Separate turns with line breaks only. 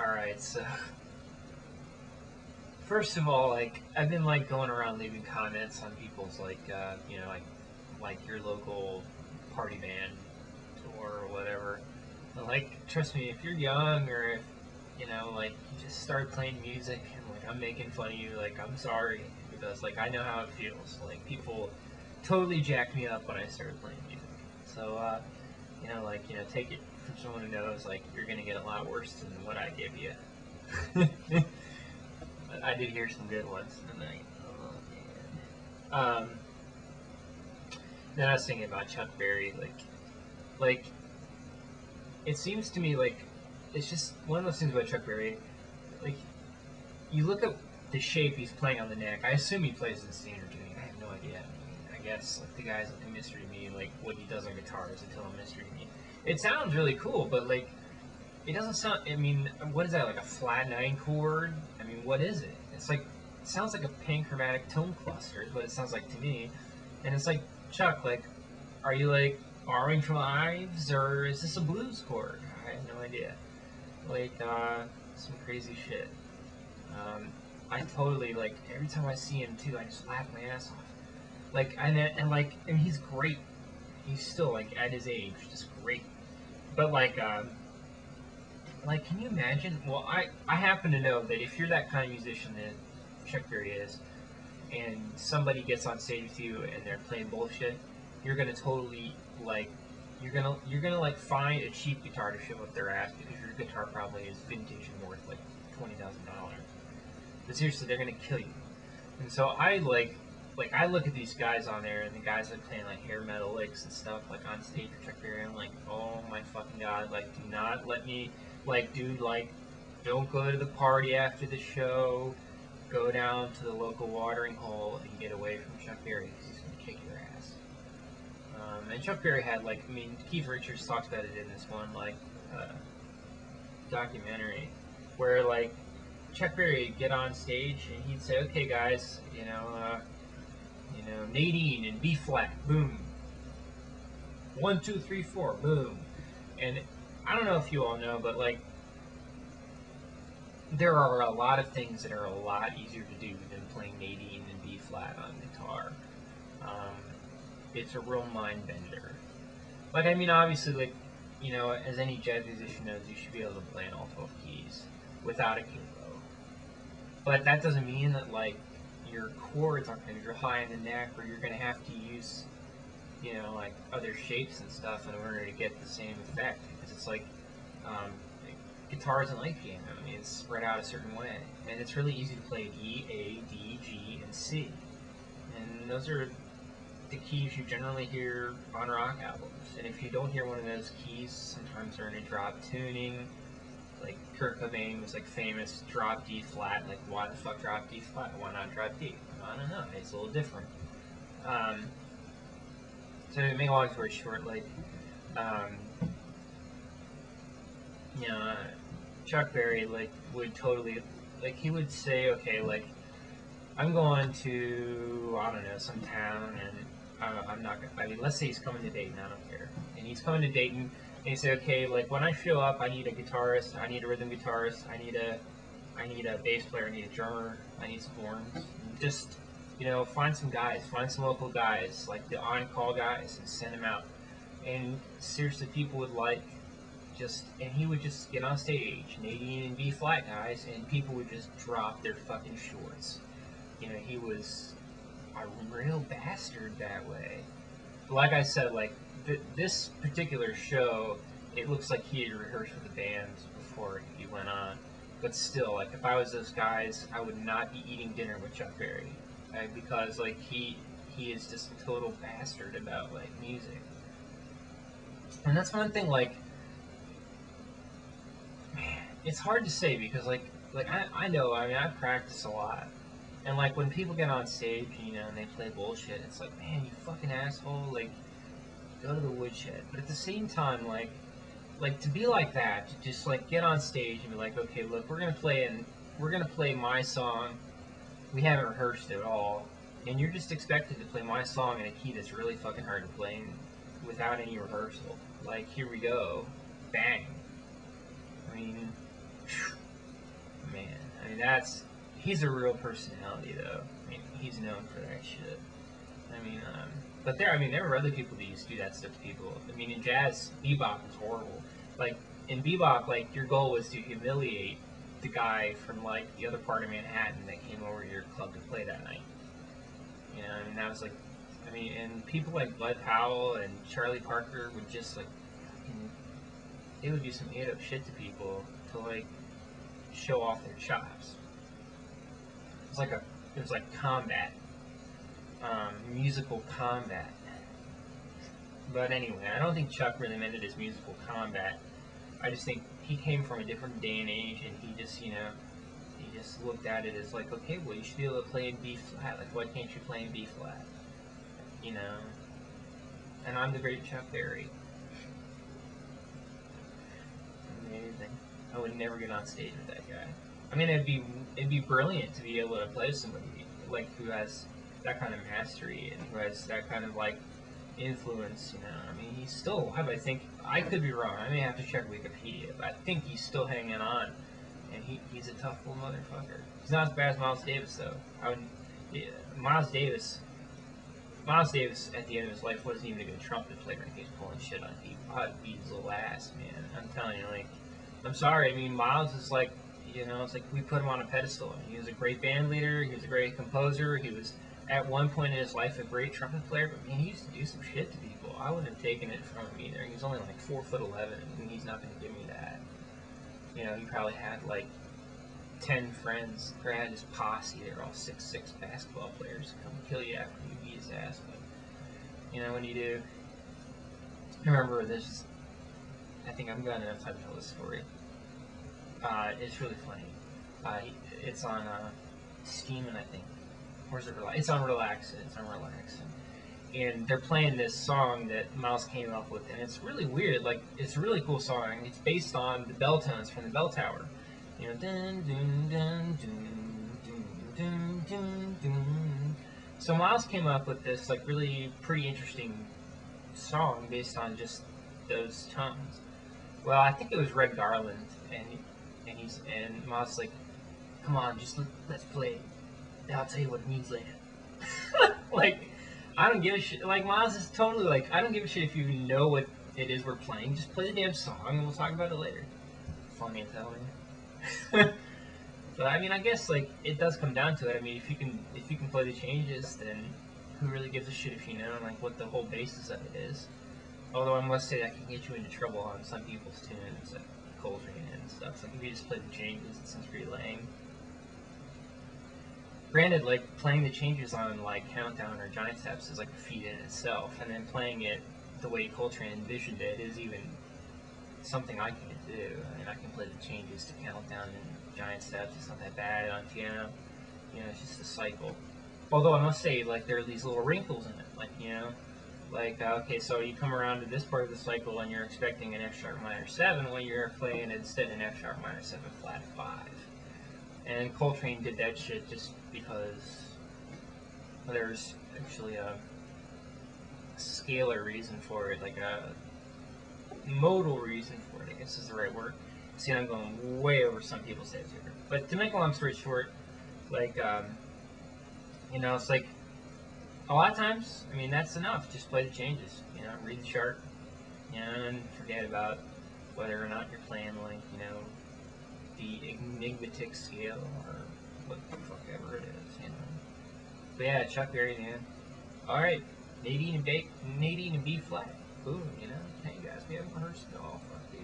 Alright, so first of all, like I've been like going around leaving comments on people's like your local party band tour or whatever. But, like, trust me, if you're young or if like you just start playing music and like I'm making fun of you, like I'm sorry because like I know how it feels. Like people totally jacked me up when I started playing music. So take it from someone who knows like you're gonna get a lot worse than what I give you. But I did hear some good ones tonight. Oh man. Then I was thinking about Chuck Berry, like it seems to me like it's just one of those things about Chuck Berry. Like you look at the shape he's playing on the neck. I assume he plays in standard tuning. I have no idea. I guess like the guy's like a mystery to me. Like what he does on guitar is still a mystery to me. It sounds really cool, but like it doesn't sound. I mean, what is that? Like a flat 9 chord? I mean, what is it? It's like it sounds like a panchromatic tone cluster. Is what it sounds like to me. And it's like Chuck, like, are you like borrowing from Ives or is this a blues chord? I have no idea. Like some crazy shit. I totally like every time I see him too. I just laugh my ass off. Like and he's great. He's still like at his age, just great. But like, can you imagine? Well, I happen to know that if you're that kind of musician that Chuck Berry is, and somebody gets on stage with you and they're playing bullshit, you're gonna totally like, you're gonna like find a cheap guitar to shove up their ass because your guitar probably is vintage and worth like $20,000. But seriously, they're gonna kill you. And so I look at these guys on there and the guys that are playing like hair metal licks and stuff like on stage for Chuck Berry. I'm like, oh my fucking god! Like, do not let me, like, dude, like, don't go to the party after the show. Go down to the local watering hole and get away from Chuck Berry because he's gonna kick your ass. And Chuck Berry had like, I mean, Keith Richards talks about it in this one like documentary where like Chuck Berry would get on stage and he'd say, "Okay, guys, Nadine in B flat, boom. 1, 2, 3, 4, boom." And I don't know if you all know, but like there are a lot of things that are a lot easier to do than playing Nadine and B flat on guitar. It's a real mind bender. Like I mean, obviously, like as any jazz musician knows, you should be able to play in all 12 keys without a capo. But that doesn't mean that like your chords aren't going to go high in the neck, or you're going to have to use like other shapes and stuff in order to get the same effect. Because it's like guitar isn't like piano. I mean, it's spread out a certain way, and it's really easy to play E, A, D, G, and C. And those are the keys you generally hear on rock albums. And if you don't hear one of those keys, sometimes they're in a drop tuning. Like Kurt Cobain was like famous drop D flat. Like why the fuck drop D flat? Why not drop D? I don't know. It's a little different. So to make a long story short, like Chuck Berry like would totally like he would say, okay, like I'm going to I don't know some town and I'm not gonna. I mean, let's say he's coming to Dayton. I don't care. And he's coming to Dayton, and he said, okay, like when I show up, I need a guitarist, I need a rhythm guitarist, I need a bass player, I need a drummer, I need some horns. And just find some guys, find some local guys, like the on-call guys, and send them out. And seriously, people would like and he would just get on stage, Nadine and B flat guys, and people would just drop their fucking shorts. He was a real bastard that way. Like I said, like this particular show, it looks like he had rehearsed with the band before he went on. But still, like if I was those guys, I would not be eating dinner with Chuck Berry, because like he is just a total bastard about like music. And that's one thing. Like, man, it's hard to say because like I know. I mean, I practice a lot. And like when people get on stage, and they play bullshit, it's like, man, you fucking asshole, like, go to the woodshed. But at the same time, like to be like that, to just like get on stage and be like, okay, look, we're gonna play my song. We haven't rehearsed it at all, and you're just expected to play my song in a key that's really fucking hard to play without any rehearsal. Like, here we go, bang. I mean, mean, he's a real personality, though. I mean, he's known for that shit. I mean, but there were other people that used to do that stuff to people. I mean, in jazz, bebop was horrible. Like, in bebop, like, your goal was to humiliate the guy from, like, the other part of Manhattan that came over to your club to play that night. You know, and that was, like, I mean, and people like Bud Powell and Charlie Parker would just, like, they would do some ate-up shit to people to, like, show off their chops. It was like combat. Musical combat. But anyway, I don't think Chuck really meant it as musical combat. I just think he came from a different day and age, and he just, he just looked at it as like, okay, well, you should be able to play in B flat. Like, why can't you play in B flat? You know? And I'm the great Chuck Berry. Amazing. I would never get on stage with that guy. I mean, it'd be brilliant to be able to play with somebody like who has that kind of mastery and who has that kind of like influence. You know, I mean, he's still alive. I think I could be wrong. I may have to check Wikipedia, but I think he's still hanging on, and he's a tough little motherfucker. He's not as bad as Miles Davis though. Miles Davis at the end of his life wasn't even a good trumpet player, and he was pulling shit on people. I'd beat his little ass, man. I'm telling you, like, I'm sorry. I mean, Miles is like. It's like we put him on a pedestal. I mean, he was a great band leader. He was a great composer. He was, at one point in his life, a great trumpet player. But, man, he used to do some shit to people. I wouldn't have taken it from him either. He was only like 4'11", and he's not going to give me that. You know, he probably had like 10 friends. Or had his posse. They're all 6'6" basketball players come kill you after you beat his ass. But, you know, when you do, I remember this. I think I'm going to have time to tell this story. It's really funny. It's on Steemin', I think. Or is it Relaxin'? It's on Relaxin'. And they're playing this song that Miles came up with, and it's really weird. Like, it's a really cool song. It's based on the bell tones from the bell tower. You know, dun dun dun dun dun dun dun dun. So Miles came up with this like really pretty interesting song based on just those tones. Well, I think it was Red Garland, and Miles like, come on, just let's play it. I'll tell you what it means later. Like, I don't give a shit. Like, Miles is totally like, I don't give a shit if you know what it is we're playing. Just play the damn song, and we'll talk about it later. Funny as hell, man. But I mean, I guess like it does come down to it. I mean, if you can play the changes, then who really gives a shit if you know like what the whole basis of it is? Although I must say that can get you into trouble on some people's tunes, like Coltrane and stuff. So like if you just play the changes, it sounds pretty lame. Granted, like playing the changes on like Countdown or Giant Steps is like a feat in itself, and then playing it the way Coltrane envisioned it is even something I can't do. I mean, I can play the changes to Countdown and Giant Steps. It's not that bad on piano. You know, it's just a cycle. Although I must say, like there are these little wrinkles in it, like like okay, so you come around to this part of the cycle and you're expecting an F sharp minor 7 when you're playing instead an F sharp minor 7 flat 5. And Coltrane did that shit just because there's actually a scalar reason for it, like a modal reason for it, I guess is the right word. See, I'm going way over some people's heads here. But to make a long story short, like, it's like, a lot of times, I mean, that's enough. Just play the changes, read the chart, and forget about whether or not you're playing, like, the enigmatic scale or what the fuck ever it is, But yeah, Chuck Berry, man. Alright, Nadine and B flat. Boom, hey guys, we haven't rehearsed at all. Fuck, dude.